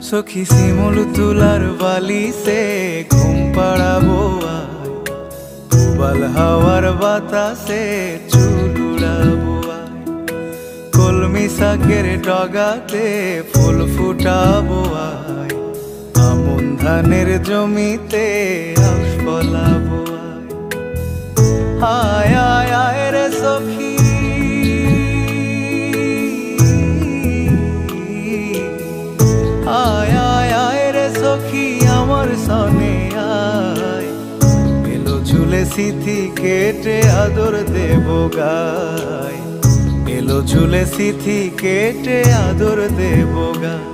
সখী শিমুল তুলার বালি সে ঘুম পাড়াবো আয়, উবাল হাওয়ার বাতাসে চুল উড়াবো আয়, কলমি শাকের ডগাতে ফুল ফুটাবো আয়, আমন ধানের জমিতে আশ ফলাবো আয়। আয় আয় রে সখী, আয় আয় আয় রে সখী আমার সনে আয়, এলো চুলে সিথি কেটে আদর দেব গায়, এলো চুলে সিথি কেটে আদর দেব গায়।